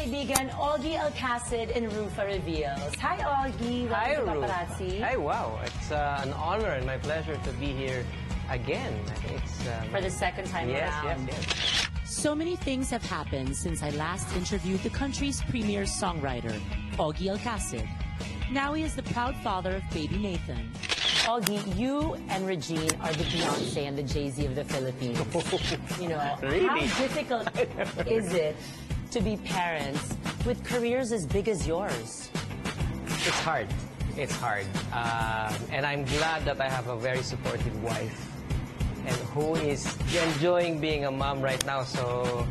magkaibigan, Ogie Alcacid and Rufa Reveals. Hi, Ogie. Hi, Welcome to Ruth. Paparazzi. Hi, wow. It's an honor and my pleasure to be here again. I think it's... For the second time around. Yes. So many things have happened since I last interviewed the country's premier songwriter, Ogie Alcacid. Now he is the proud father of baby Nathan. Ogie, you and Regine are the Beyonce and the Jay-Z of the Philippines. You know, Really? how difficult is it to be parents with careers as big as yours? It's hard. It's hard. And I'm glad that I have a very supportive wife and who is enjoying being a mom right now. So,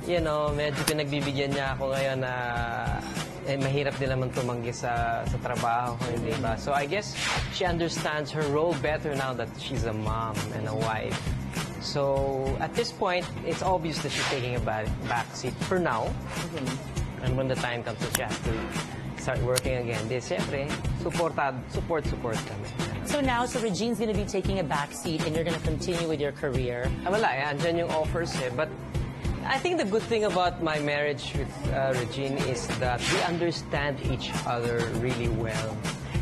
you know, medyo pinagbibigyan niya ako ngayon na mahirap din naman tumanggi sa trabaho, hindi ba? So I guess she understands her role better now that she's a mom and a wife. So at this point, it's obvious that she's taking a backseat for now. And when the time comes that she has to start working again, siyempre, support kami. So now, Regine's going to be taking a backseat and you're going to continue with your career. Wala, andyan yung offers but I think the good thing about my marriage with Regine is that we understand each other really well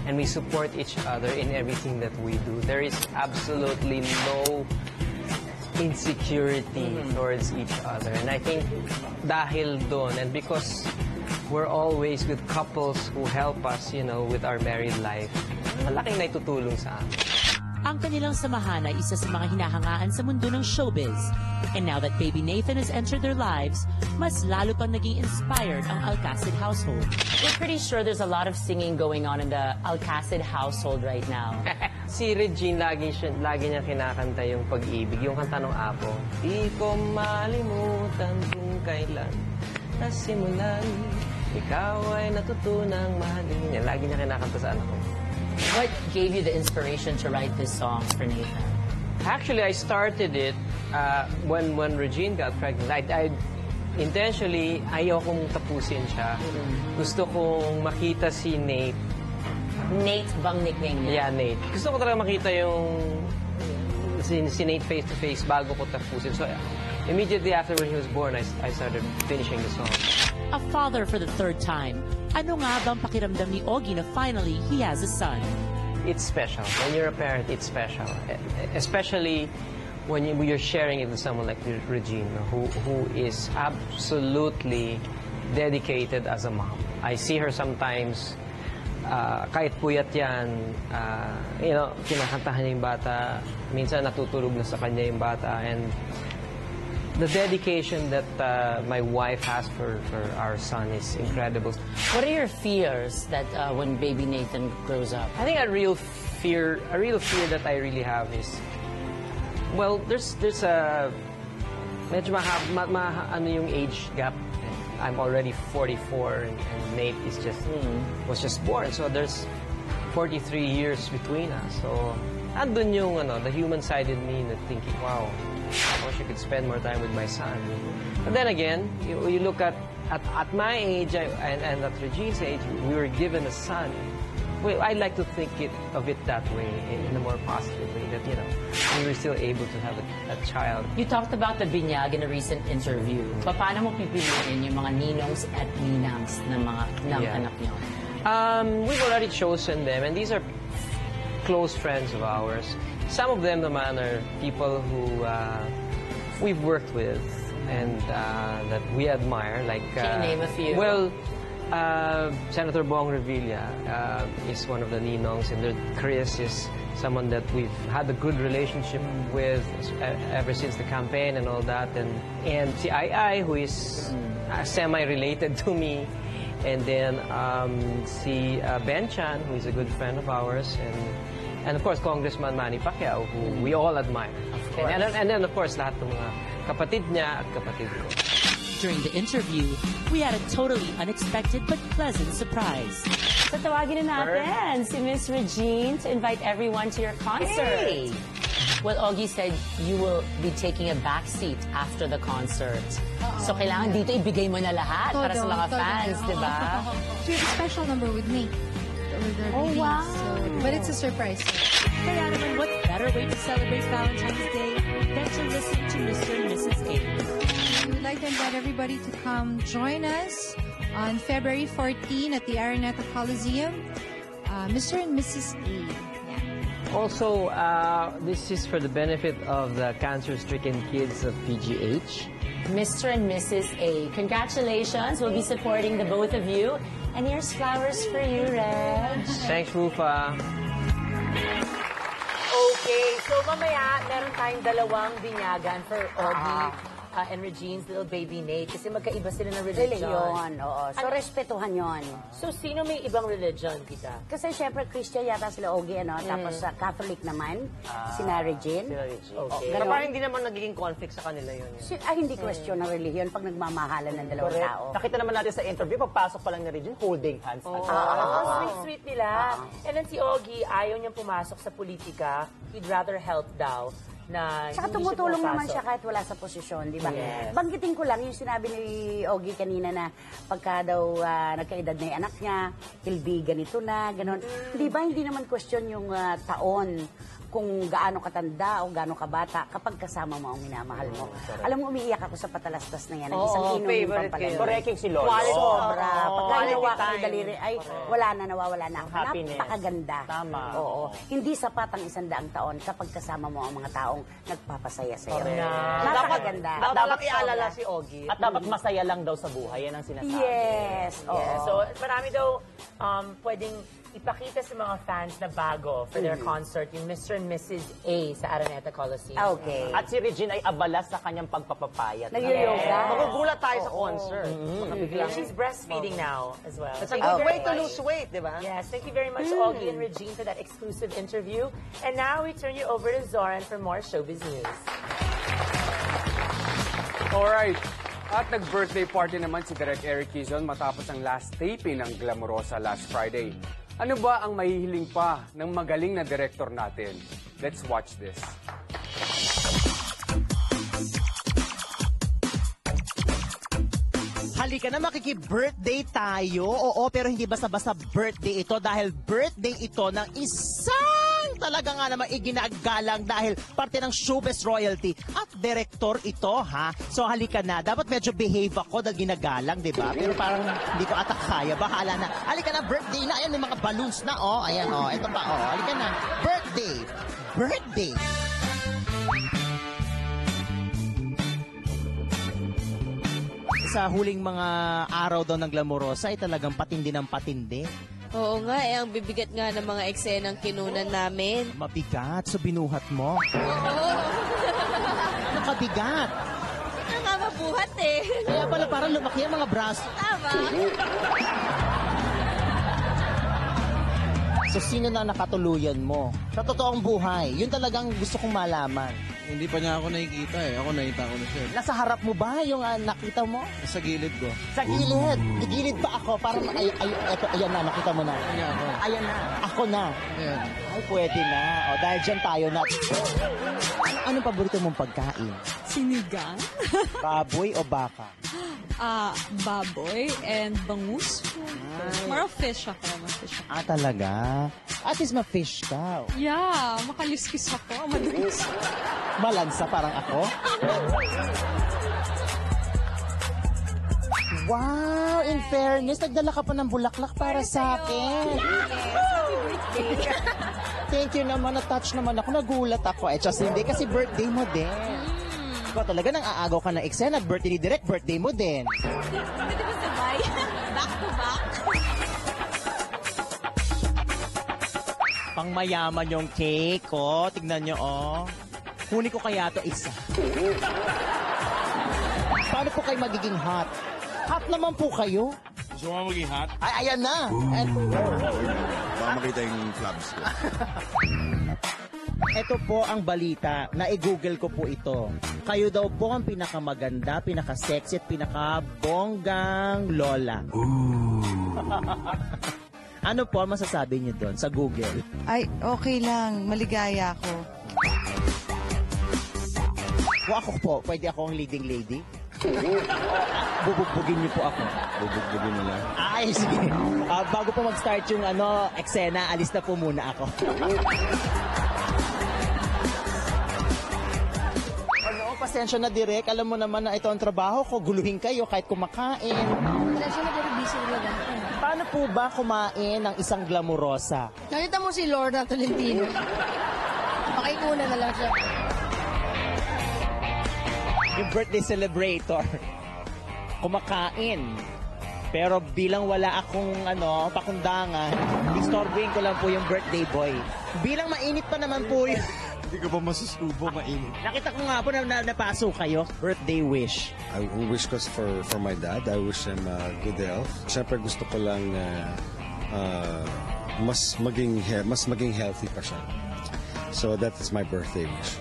and we support each other in everything that we do. There is absolutely no insecurity towards each other. And I think dahil doon, and because we're always good couples who help us, you know, with our married life, malaking naitutulong sa amin. Ang kanilang samahan ay isa sa mga hinahangaan sa mundo ng showbiz. And now that baby Nathan has entered their lives, mas lalo pang naging inspired ang Alcacid household. We're pretty sure there's a lot of singing going on in the Alcacid household right now. Si Regine, lagi niya kinakanta yung pag-ibig, yung kanta ng Apo. Di ko malimutan kung kailan nasimulan, ikaw ay natutunang mahalin niya. Lagi niya kinakanta sa anak ko. What gave you the inspiration to write this song for Nathan? Actually, I started it when Regine got pregnant. I intentionally, ayokong tapusin siya. Gusto kong makita si Nate. Nate bang nickname niya? Yeah, Nate. Gusto ko talaga makita yung si Nate face-to-face bago ko tapusin. So, immediately after when he was born, I started finishing the song. A father for the third time. Ano nga bang pakiramdam ni Ogie na finally he has a son? It's special. When you're a parent, it's special. Especially when you're sharing it with someone like Regine, who is absolutely dedicated as a mom. I see her sometimes, kahit puyat yan, you know, kinakantahan niya yung bata. Minsan natutulog na sa kanya yung bata. And the dedication that my wife has for our son is incredible. What are your fears that when baby Nathan grows up? I think a real fear that I really have is, well, there's a medyo ano yung age gap. I'm already 44 and Nate is was just born. So there's 43 years between us. So andun yung the human side in me that thinking, wow, I wish I could spend more time with my son. But then again, you look at my age and at Regine's age, we were given a son. Well, I like to think of it that way, in a more positive way, that, you know, we were still able to have a child. You talked about the binyag in a recent interview. Paano mo pipiliin yung mga ninongs at ninangs ng anak niyo? We've already chosen them, and these are close friends of ours. Some of them naman are people who we've worked with and that we admire. Like, can you name a few? Well, Senator Bong Revilla is one of the ninongs, and Chris is someone that we've had a good relationship with ever since the campaign and all that. And si Ai, who is semi-related to me. And then si Ben Chan, who is a good friend of ours, and of course, Congressman Manny Pacquiao, who we all admire. Of course. And then, of course, lahat ng mga kapatid niya at kapatid ko. During the interview, we had a totally unexpected but pleasant surprise. So tawagin na natin si Miss Regine to invite everyone to your concert. Hey. Well, Ogie said you will be taking a backseat after the concert. So kailangan dito ibigay mo na lahat para sa mga fans, di ba? She has a special number with me. Oh, wow. So, but it's a surprise. Kaya naman, what better way to celebrate Valentine's Day than to listen to Mr. and Mrs. A? We would like to invite everybody to come join us On February 14 at the Araneta Coliseum, Mr. and Mrs. A. Yeah. Also, this is for the benefit of the cancer-stricken kids of PGH. Mr. and Mrs. A. Congratulations. We'll be supporting the both of you. And here's flowers for you, Reg. Thanks, Rufa. Okay, so mamaya meron tayong dalawang binyagan for Ogie and Regine's little baby Nate kasi magkaiba sila ng religion. Religion, oo. So, respetuhan yon. So, sino may ibang religion, kita? Kasi syempre, Christian yata sila Ogie, ano? Tapos Catholic naman, sina Regine. Okay. Ganon. Parang hindi naman nagiging conflict sa kanila yun. Hindi question ng religion pag nagmamahalan ng dalawang tao. Nakita naman natin sa interview, pagpasok pa lang ni Regine, holding hands. Sweet nila. And then si Ogie, ayaw niyang pumasok sa politika. He'd rather help daw. Na Saka hindi tumutulong siya naman pumapasok. siya kahit wala sa posisyon, di ba? Yes. Banggitin ko lang yung sinabi ni Ogie kanina na pagka daw nagkaedad na yung anak niya, he'll be ganito na, gano'n. Di ba hindi naman question yung taon kung gaano katanda o gaano kabata kapag kasama mo ang minamahal mo. Alam mo, umiiyak ako sa patalastas na yan. Ang isang inom yung favorite pampalala. kayo. Correcting si Lolo. Sobra. Pagka Quality hinawa ka ng time. daliri, ay wala na, nawawala na. Happiness. Napakaganda. Tama. Oo. Hindi sapat ang 100 taon kapag kasama mo ang mga taong nagpapasaya sa'yo. Napakaganda. Dapat ialala si Ogie. At dapat masaya lang daw sa buhay. Yan ang sinasabi. Yes. Oo. Yeah, so marami daw pwedeng ipakita sa mga fans na bago for their concert, yung Mr. and Mrs. A sa Araneta Coliseum. Okay. At si Regine ay abala sa kanyang pagpapapayat. Nag-yoga. Magugulat tayo sa concert. And she's breastfeeding now as well. It's a Thank good you way very to much. lose weight, di ba? Yes, thank you very much, Ogie and Regine, for that exclusive interview. And now we turn you over to Zoran for more showbiz news. Alright. At nag-birthday party naman si Direk Eric Quezon matapos ang last taping ng Glamorosa last Friday. Ano ba ang mahihiling pa ng magaling na director natin? Let's watch this. Halika na, makiki-birthday tayo. Oo, pero hindi basta-basta birthday ito dahil birthday ito ng isang talaga nga naman iginagalang dahil parte ng showbiz royalty at director ito, ha? So halika na. Dapat medyo behave ako dahil ginagalang, di ba? Pero parang hindi ko ata kaya. Bahala na. Halika na, birthday na. Ayan, may mga balloons na, oh. Ayan, oh. Ito pa, oh. Halika na. Birthday. Birthday. Sa huling mga araw daw ng Glamorosa ay talagang patindi ng patindi. Oo nga, ang bibigat nga ng mga eksenang kinunan namin. Mabigat, so binuhat mo. Oo. Ano kabigat? Ito nga mabuhat eh. Kaya pala parang lumaki ang mga braso. Tama. So sino na nakatuluyan mo? Sa totoong buhay, yun talagang gusto kong malaman. Hindi pa niya ako nakikita eh. Ako nakita ko na siya. Nasa harap mo ba yung nakita mo? Sa gilid ko. Sa gilid. Gilid pa ako. Parang, ayan na, nakita mo na. Kanya ako. Ayan na. Ako na. Ayan. Ay, pwede na. O, dahil dyan tayo na. Anong paborito mong pagkain? Sinigang, Baboy o baka? baboy, and bangus. More of fish ako. Talaga? At least ma-fish ka. Yeah, makaliskis ako. Madalis. Malansa parang ako? Wow! In fairness, nagdala ka pa ng bulaklak para sa akin. Thank you naman. Na-touch naman ako. Nagulat ako. Just hindi kasi birthday mo din. Ikaw talaga nang aagaw ka ng eksena at birthday ni Direk, birthday mo din. Pwede ba sabay? Back to back? Pangmayaman yung cake, oh. Tignan nyo, oh. Huni ko kaya to isa. Paano po kayo magiging hot? Hot naman po kayo. Gusto mo maging hot? Ay, ayan na. Baka makita yung flaps ko. Ito po ang balita. Na-google ko po ito. Kayo daw po ang pinakamaganda, pinaka-sexy at pinaka-bonggang lola. Ano po ang masasabi niyo doon sa Google? Ay, okay lang. Maligaya ako. Kung ako po, pwede ako ang leading lady? Bubugbugin niyo po ako. Bubugbugin mo lang. Ay, sige. Bago po mag-start yung eksena, alis na po muna ako. pasensya na direct. Alam mo naman na ito ang trabaho ko. Guluhin kayo kahit kumakain. Pasensya na pero busy talaga. Paano po ba kumain ng isang glamurosa? Nakita mo si Lorna Tolentino. Pakikuna na lang siya. Yung birthday celebrator. Kumakain. Pero bilang wala akong pakundangan, istorbohin ko lang po yung birthday boy. Bilang mainit pa naman po yun. Hindi ka ba masusubo, mainit? Nakita ko nga po na napaso kayo. Birthday wish. I wish ko for my dad. I wish him good health. Siyempre gusto ko lang mas maging healthy pa siya. So that is my birthday wish.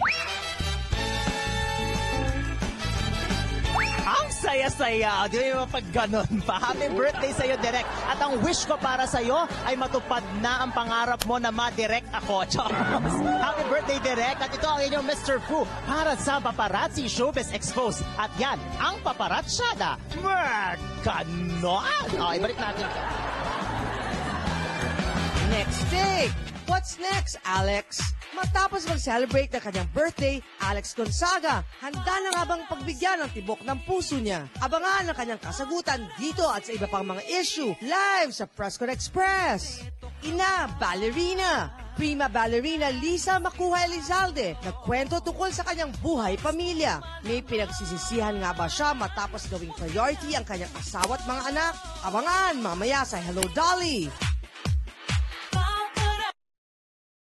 Ang saya-saya. Di ba pag ganon pa? Happy birthday sa'yo, Direk. At ang wish ko para sa'yo ay matupad na ang pangarap mo na ma-direct ako. Charles. Happy birthday, Direk. At ito ang inyong Mr. Fu para sa Paparazzi Showbiz Exposed. At yan, ang Paparazzada. Ganon. Okay, balik natin. Next take! What's next, Alex? Matapos mag-celebrate ng kanyang birthday, Alex Gonzaga, handa na nga bang pagbigyan ng tibok ng puso niya? Abangan ang kanyang kasagutan dito at sa iba pang mga issue live sa Presscon Express. Ina, ballerina. Prima ballerina Lisa Makuha Elizalde, nagkwento tungkol sa kanyang buhay pamilya. May pinagsisisihan nga ba siya matapos gawing priority ang kanyang asawa at mga anak? Abangan mamaya sa Hello Dolly!